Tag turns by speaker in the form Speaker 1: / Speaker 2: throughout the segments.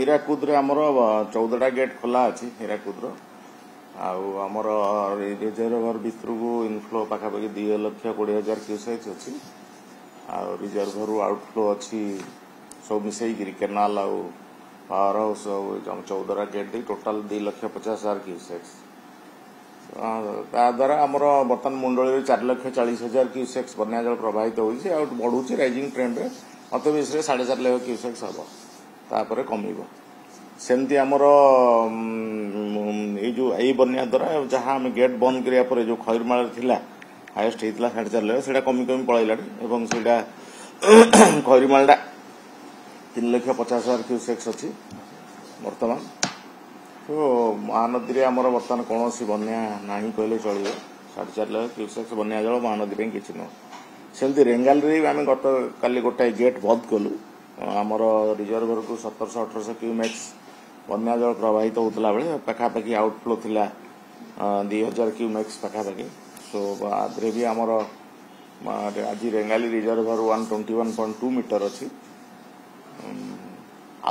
Speaker 1: हीराकुद आमर 14टा गेट खोला अच्छी हीराकुद आमर रिजर्वर भितर को इनफ्लो पाखापाखि 2,20,000 क्यूसेक्स अच्छी रिजर्वर आउटफ्लो अच्छी सब मिसईकरी केनाल आउ पावर हाउस 14टा गेट दे टोटाल 2,50,000 क्यूसेक्स द्वारा आमर बर्तमान मुंडली 4,40,000 क्यूसेक्स बन्या जल प्रवाहित होती बढ़ुची राइजिंग ट्रेंड रे अत बेस 4.5 लाख क्यूसेक्स हम तापर कमिब सेमती आमर ये बन्या द्वारा जहाँ आम गेट बंद कराया जो खैरमाल थिला हाएस्ट होता 4.5 लाख से कमी कमी पलैला खैरमाल 3,50,000 क्यूसेक्स अच्छी बर्तमान तो महानदी आमर बर्तमान कौन बन्या ना कहले चलो 4.5 लाख क्यूसेक्स बन्या जल महानदी में किसी नुह सेमती रेंगाल आम गत काली गोटाए गेट बंद कलु आमर रिजर्वर को 1700-1800 क्यूमेक्स बन्या जल प्रवाहित होता बेले पाखापाखि आउटफ्लो थिला 2,000 क्यूमेक्स पाखापाखि सो आदरे भी आमर आज रेंगाली रिजर्वर 121.2 मीटर अच्छी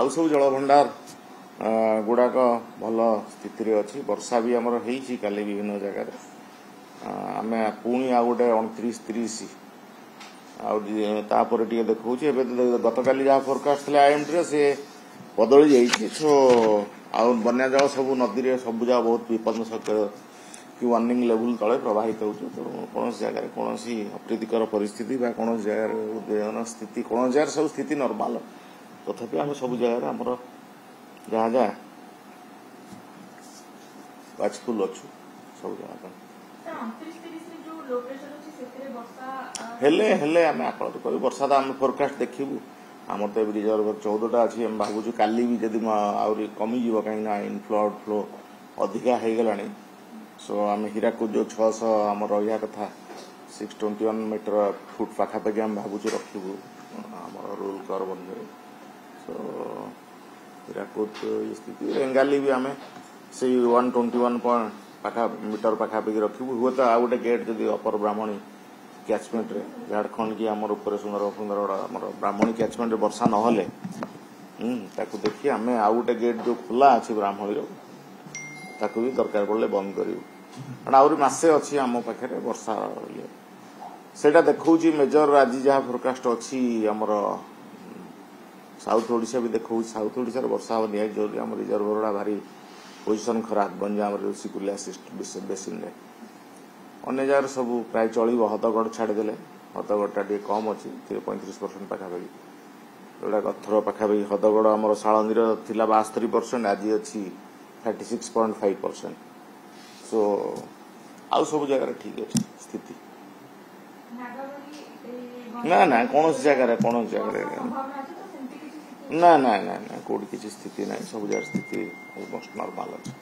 Speaker 1: आउ सब जलभंडार गुड़ाक भल स्थित अच्छी वर्षा भी आमर होती काली विभिन्न जगार आम पुणी आ गए 29-30 आपर टे देखा गत काली जहाँ फोरकास्ट थे आईएमडी से बदली जाइए सो बन्या जल सब नदी में सब जगह बहुत विपद कि वार्निंग लेवल तले प्रवाहित हो कौन जगह कौन अप्रीतिकर परिस्थिति कौन जगार उद्वेदन स्थिति कौन जगह सब स्थिति नॉर्मल तथापि आम सब जगह आमर जहाँ जहाँ वाचफुल अच्छु सब जगह हेले आम आकलन कर वर्षा तो आम फोरकास्ट देखू आम तो रिजर्वर 14टा अच्छी आम भावुँ काली भी जदि आहरी कमिज कहीं इनफ्लो आउटफ्लो अधिका हो गला सो आम हीराकुद जो 600 आम रहा कथा 621 मीटर फुट पाखापाखि आम भावुँ रखू आम रूल कर बंधे सो हीराकुद स्थिति रेंगाली भी आम से 121 मीटर पाखापाखि रखू हुए तो आउ गोटे गेट जदि अपर ब्राह्मणी कैचमेंट रे झारखंड की आमर ऊपर सुंदर आमर ब्राह्मणी कैचमेंट रे वर्षा नहले ताकू देखिए आम आउ गोटे गेट जो खोला अच्छी ब्राह्मणी ताकू भी दरकार पड़े बंद करूँ कारण आहरी मसे अच्छी आम पाखे वर्षा सेटा देखा मेजर आज जहाँ फोरकास्ट अच्छी आमर साउथ ओडिशा भी देखा साउथ ओडिशा वर्षा हम निहाई जरूरी आम रिजर्वर गुड़ा भारी पोजिशन खराब गंजाम ऋषिकुलिया बेसिन रे अन्य जगह सब प्राय चलो हदगढ़ छाड़देले हदगढ़ टे कम अच्छी 35% पाखापाखि जोड़ा गथर पाखापाखि हदगढ़ आम शालंदी थिला 72% आज अच्छी 36.5% सो आउ सब जगह ठीक अच्छी स्थिति ना ना कौन जगह ना ना ना ना कौट किसी स्थिति ना सब जगह स्थिति ऑलमोस्ट नॉर्मल अच्छी।